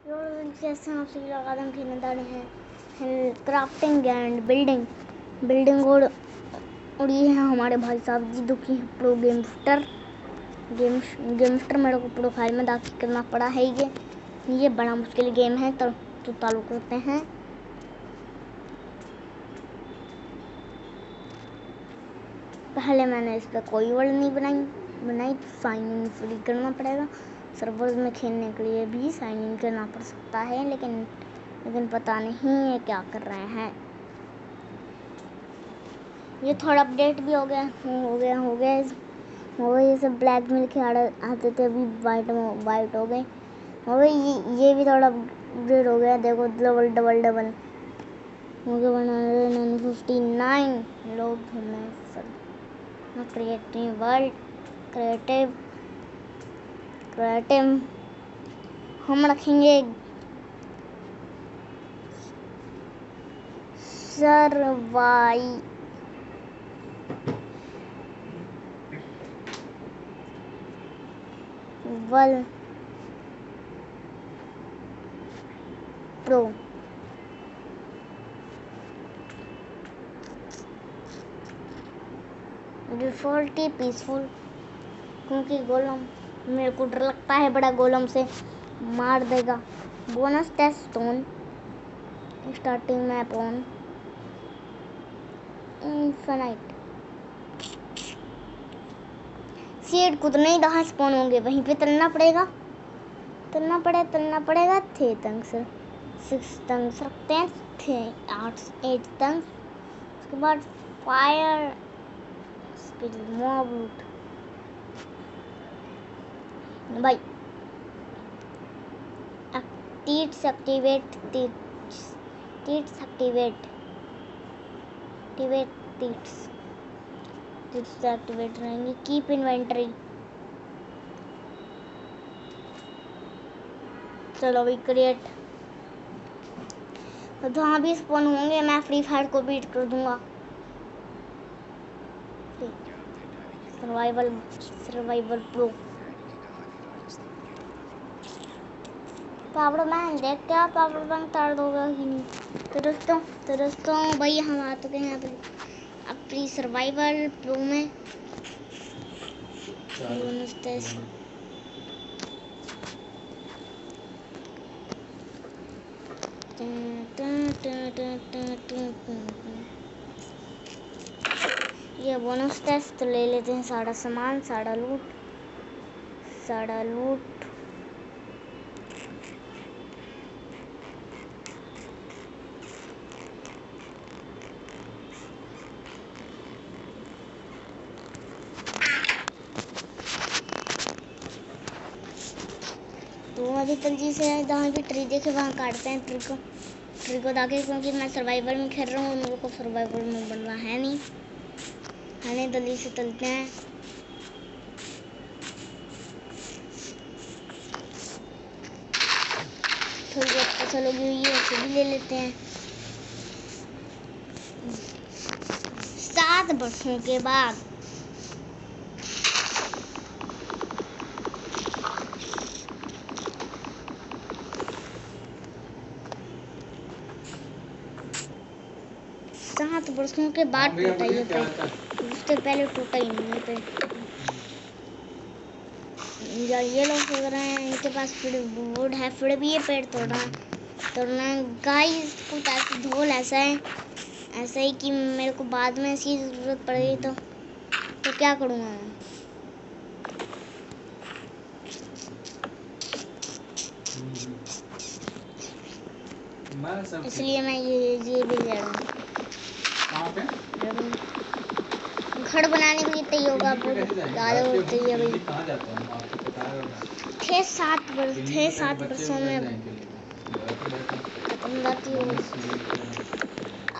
जैसे आप सभी लोग आदम खेलने दाड़े हैं क्राफ्टिंग एंड बिल्डिंग और ये है हमारे भाई साहब जी दुखी प्रो गेमस्टर मेरे को प्रोफाइल में दाखिल करना पड़ा है। ये बड़ा मुश्किल गेम है तो चालू करते हैं। पहले मैंने इस पर कोई वर्ड नहीं बनाई तो साइन इन फ्री करना पड़ेगा। सर्वर्स में खेलने के लिए भी साइन इन करना पड़ सकता है, लेकिन पता नहीं है क्या कर रहे हैं। ये थोड़ा अपडेट भी हो गया। ये सब ब्लैक मिल के आते थे, अभी वाइट हो गए। ये भी थोड़ा अपडेट हो गया। देखो डबल हो गया 159 लोग हमें क्रिएटिव हम रखेंगे सर्वाइवल प्रो। डिफॉल्ट पीसफुल, क्योंकि गोलम मेरे को डर लगता है बड़ा गोलम से मार देगा। Bonus test stone starting map on infinite seed खुद नहीं कहाँ स्पॉन होंगे, वहीं पे तलना पड़ेगा थे तंग से 6 तंग रखते हैं थे 8 तंग। उसके बाद फायर स्पीड मॉब लूट भाई तीट्स एक्टिवेट रहेंगे। कीप इन्वेंटरी, चलो भाई क्रिएट। जहाँ भी स्पॉन होंगे मैं फ्री फायर को बीट कर दूंगा। सर्वाइवल प्रो पावर बैंक देख क्या पावर बैंक तार दोगा कि नहीं। तो दोस्तों भाई हम आ चुके हैं अपनी सर्वाइवल प्रो में। ये बोनस टेस्ट ले लेते हैं। सारा सामान सारा लूट तो अभी जल्दी से जहाँ भी ट्री देखे वहाँ काटते हैं ट्री को ताकि, क्योंकि मैं सर्वाइवल में खेल रहा हूँ, मेरे को सर्वाइवल में बनना है नहीं। जल्दी से चलते हैं। थोड़ी बहुत फसल होगी हुई है, उसे भी ले लेते हैं। 7 वर्षों के बाद टूटा ये पेड़, उससे पहले टूटा ही नहीं ये पेड़। ये लोग सोच रहे हैं इनके पास वुड है, फिर भी ये पेड़ तोड़ना गाइस। कुछ ऐसे ढोल ऐसा ही कि मेरे को बाद में इसकी जरूरत पड़ेगी तो क्या करूँगा मैं। इसलिए मैं ये भी ले रहा हूँ। घर बनाने के लिए चाहिए होगा ज़्यादा चाहिए भाई। 6-7 वर्षों में खत्म जाती है।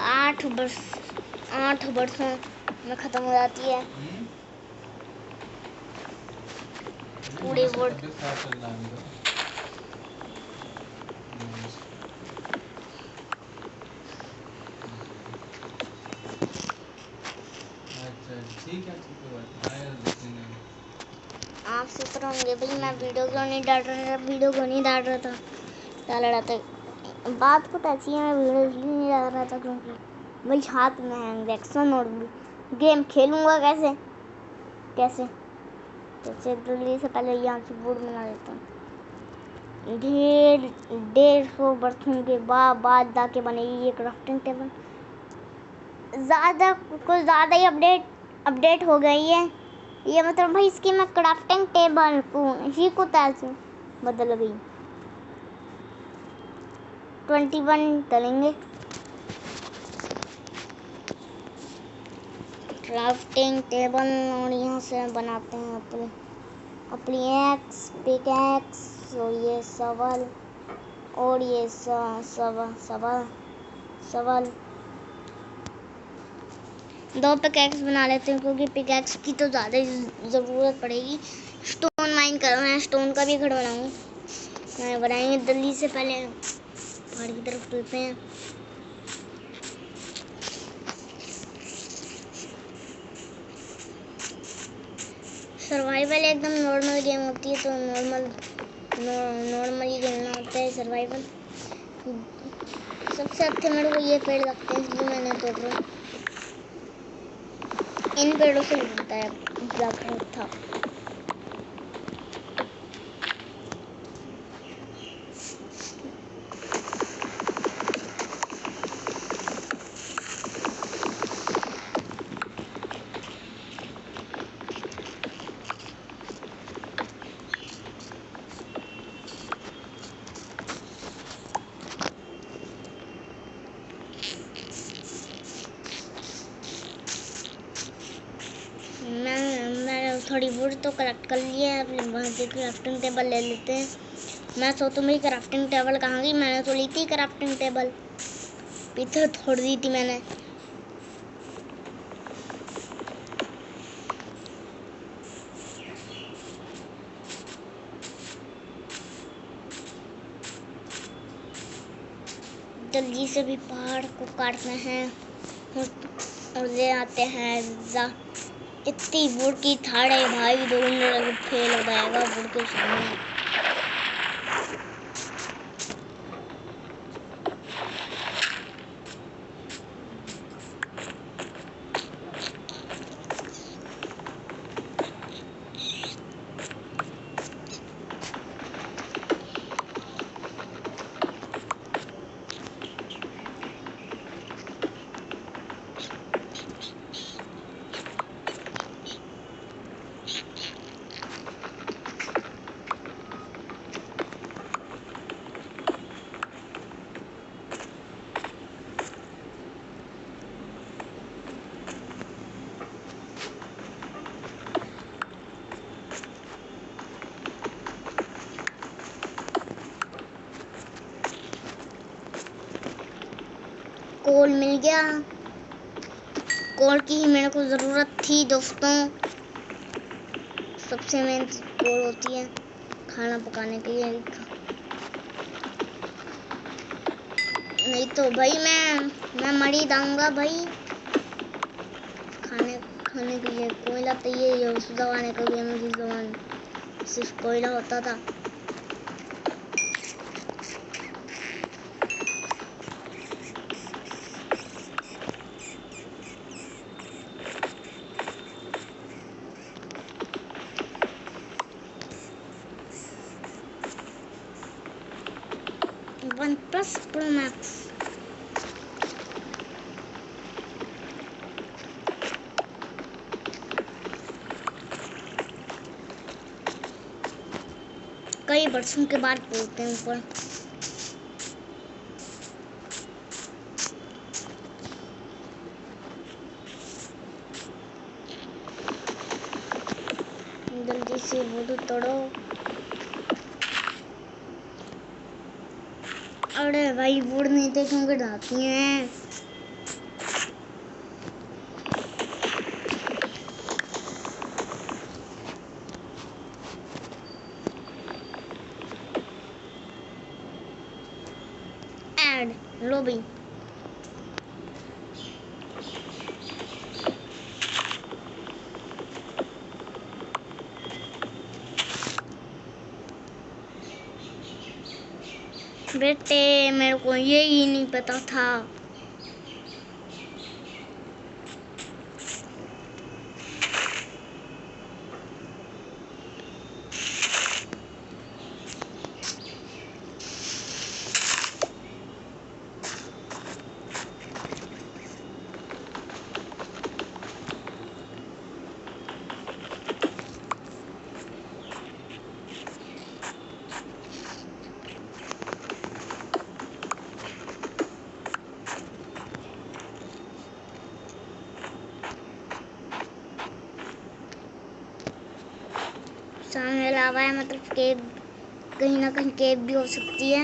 8 वर्षों में खत्म हो जाती है पूरे वर्ड। ठीक है आप सोच रहे होंगे भाई मैं वीडियो क्यों नहीं डाल रहा था। क्या लड़ाते बात कुछ ऐसी है। मैं वीडियो इसलिए नहीं लगा रहा था क्योंकि भाई हाथ में हैंग एक्शन और गेम खेलूँगा कैसे कैसे कैसे जल्दी से पहले यहाँ की बोर्ड बना देता हूँ। 150 बरसों के बाद जाके बनेगी ये क्राफ्टिंग टेबल। कुछ ज़्यादा ही अपडेट हो गई है ये, मतलब भाई इसकी मैं क्राफ्टिंग टेबल को ही को से बदल गई। 21 करेंगे क्राफ्टिंग टेबल और यहाँ से बनाते हैं अपनी एक्स पिकैक्स और ये सवाल और ये सवाल 2 पिकैक्स बना लेते हैं क्योंकि पिकैक्स की तो ज़्यादा ज़रूरत पड़ेगी। स्टोन माइन कर मैं स्टोन का भी घर बनाऊँ मैं बनाएंगे जल्दी से। पहले पहाड़ की तरफ चलते हैं। सर्वाइवल एकदम नॉर्मल गेम होती है तो नॉर्मल ही खेलना होता है सर्वाइवल। सबसे अच्छे मेरे को ये पेड़ लगते हैं इसलिए मैंने तोड़ रहा हूँ। इन पेड़ों से मिलता है ब्लैक था। मैं थोड़ी वुड तो कलेक्ट कर ली है। अपने वहाँ से क्राफ्टिंग टेबल ले लेते हैं। मैं सोचूँ मेरी क्राफ्टिंग टेबल कहाँ गई। मैंने तो ली थी क्राफ्टिंग टेबल पीछे छोड़ दी थी मैंने। जल्दी से भी पहाड़ को काटना है और ले आते हैं। इतनी वुड की थाड़ है भाई 2 मिनट फेल हो जाएगा वुड के सामने। कोल मिल गया। कोल की ही मेरे को ज़रूरत थी दोस्तों। सबसे मेन कोल होती है खाना पकाने के लिए। नहीं तो भाई मैं मर ही जाऊंगा भाई। खाने के लिए कोयला चाहिए। ये उस ज़माने का गेम जिस ज़माने सिर्फ कोयला होता था। OnePlus Pro Max कई बरसों के बाद बोलते हैं ऊपर। जल्दी से वुड तोड़ो। अरे भाई वुड नहीं तो क्यों गिराती हैं। ऐड लॉबी बेटे मेरे को ये ही नहीं पता था। सामने लावा है, मतलब केव, कहीं ना कहीं केव भी हो सकती है।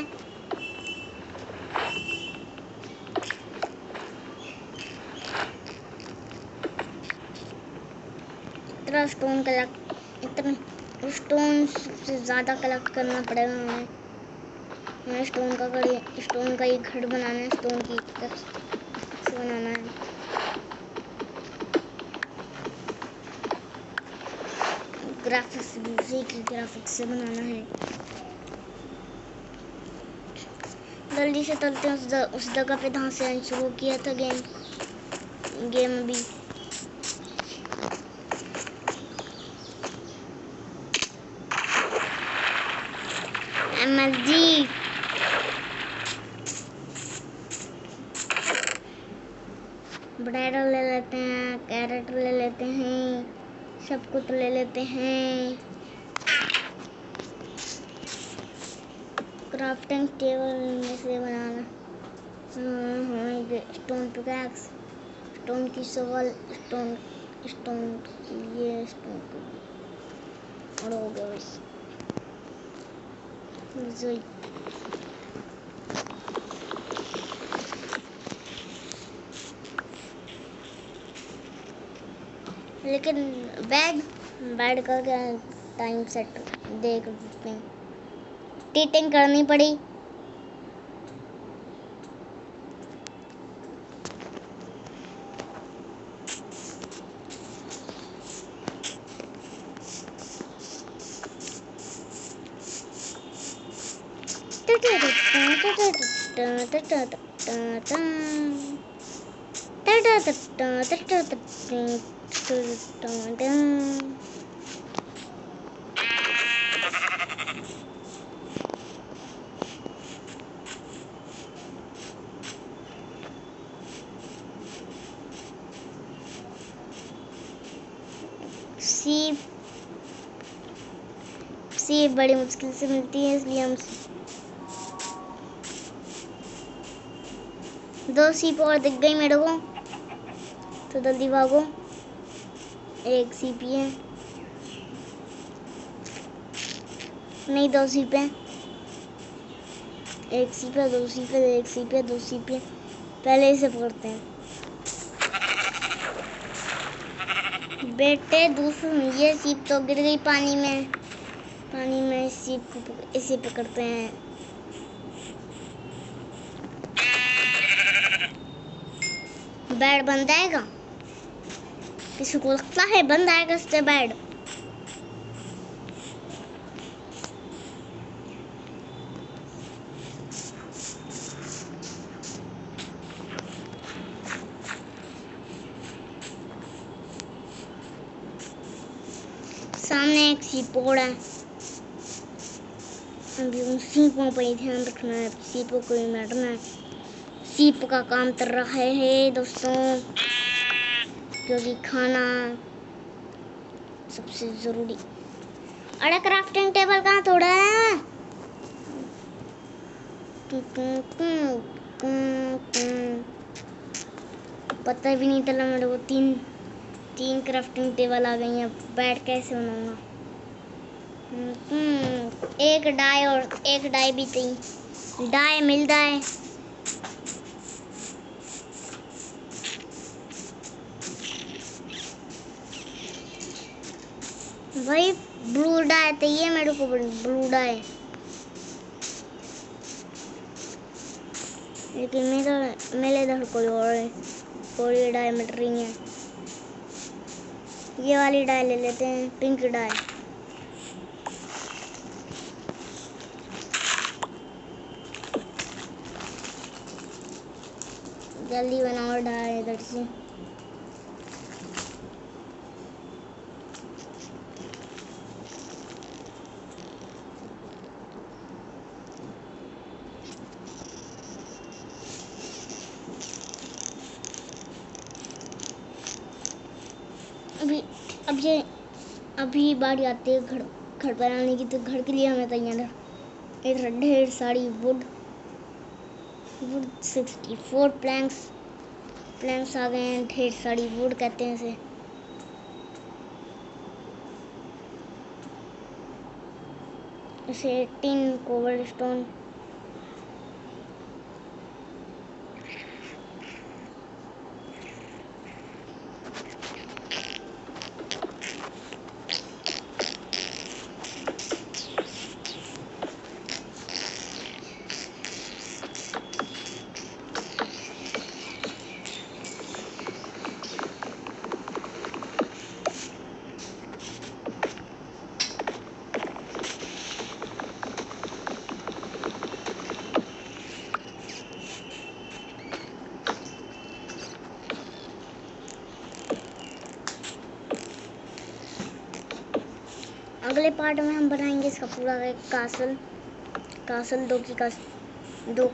इतना स्टोन से ज़्यादा कलेक्ट करना पड़ेगा हमें। स्टोन का एक घर बनाना है, स्टोन की से बनाना है। ग्राफिक्स भी उसी की ग्राफिक्स से बनाना है। जल्दी से चलते हैं उस जगह पे जहाँ से शुरू किया था गेम अभी। MSG पोटैटो ले लेते हैं, कैरेट ले लेते हैं, सब कुछ ले लेते हैं। क्राफ्टिंग टेबल में से बनाना, स्टोन पिकैक्स, स्टोन की शॉवल, स्टोन ये स्टोन और हो गया बस। लेकिन बेड का क्या टाइम सेट देख सकते हैं। टीटिंग करनी पड़ी। सीप बड़ी मुश्किल से मिलती है, इसलिए हम 2 सीप और दिख गई मेरे को, तो जल्दी भागो। एक सीप ही है, नहीं 2 सीप है। एक सीप है, 2 सीप है, एक सीप है, 2 सीप है। पहले इसे पकड़ते हैं। बेटे ये सीप तो गिर गई पानी में। इस सीप को इसे पकड़ते हैं। बेड बन जाएगा, किसी को लगता है बन जाएगा इससे बेड? सामने एक सीप और है, अभी उन सीपों पर ही ध्यान रखना है, सीपों को ही मारना है। सीप का काम कर रहा है दोस्तों, क्योंकि खाना सबसे जरूरी। अरे क्राफ्टिंग टेबल कहाँ थोड़ा है? पता भी नहीं चला मेरे को। तीन क्राफ्टिंग टेबल आ गई हैं। बैठ कैसे बनाऊंगा? एक डाई भी चाहिए। डाई मिल जाए। भाई ब्लू डाई चाहिए मेरे को, ब्लू डाई। लेकिन मेरे इधर कोई डाई मिल रही है। ये वाली डाई ले लेते हैं, पिंक डाई। जल्दी बनाओ डाल इधर से। अभी बारी आती है घर बनाने की, तो घर के लिए हमें तैयार इधर ढेर सारी वुड 64 प्लैंक्स आ गए हैं। ढेर सारी वुड कहते हैं इसे 18 कोबलस्टोन। अगले पार्ट में हम बनाएंगे इसका पूरा एक कासल दो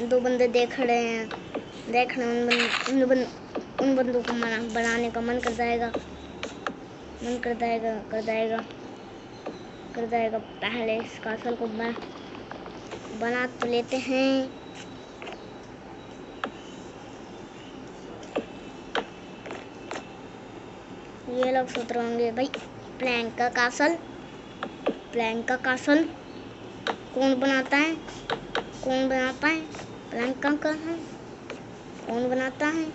दो बंदे देख रहे हैं, उन बंदों को बनाने का मन कर जाएगा पहले इस कासल को बना तो लेते हैं। ये लोग सोच रहे होंगे भाई प्लैंक का कासल कौन बनाता है प्लैंक का कासल कौन बनाता है।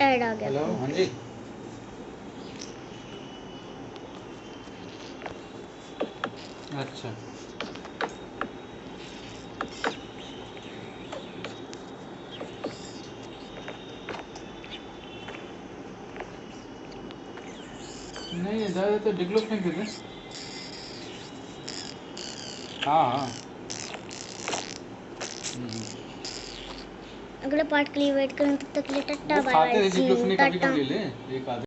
ऐड आ गया। हेलो, हाँ जी। अच्छा, नहीं ज़्यादा तो डिग्लो फेंक देते। हाँ। अगले पार्ट के लिए वेट करें, तब तक के लिए टाटा वो बाय खाते बाय थे सी डिग्लो यू फेंक, कभी टाटा। कभी ले ले एक आधे।